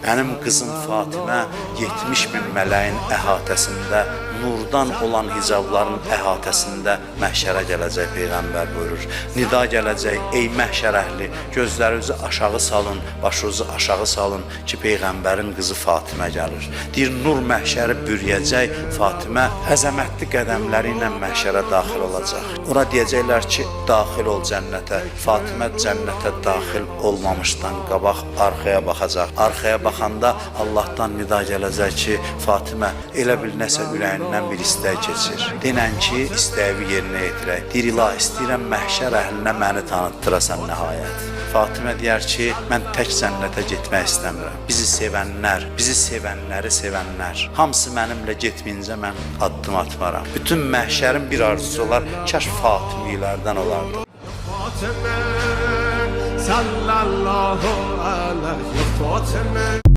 Mənim qızım Fatimə 70 bin mələyin əhatəsində, nurdan olan hicabların əhatəsində məhşərə gələcək Peyğəmbər buyurur. Nida gələcək, ey məhşər əhli, gözlərinizi aşağı salın, başınızı aşağı salın ki, Peyğəmbərin qızı Fatimə gəlir. Deyir, nur məhşəri bürüyəcək, Fatimə əzəmətli qədəmləri ilə məhşərə daxil olacaq. Ona deyəcəklər ki, daxil ol cənnətə. Fatimə cənnətə daxil olmamışdan qabaq arxaya baxacaq. Arxaya baxanda Allahdan nida gələcək ki, Fatimə, elə bil nəsə ürəyindən bir istək keçir. Denən ki, istəyi yerinə yetirək. Deyir, ilah, istəyirəm məhşər əhlinə məni tanıtdırasan nəhayət. Fatimə deyər ki, mən tək cənnətə getmək istəmirəm. Bizi sevənlər, bizi sevənləri sevənlər, hamısı mənimlə getməyincə mən addım atmaram. Bütün məhşərin bir arzusu olar, kaş Fatimilərdən olardı. Fatıma sallallahu aleyhi ve sellem.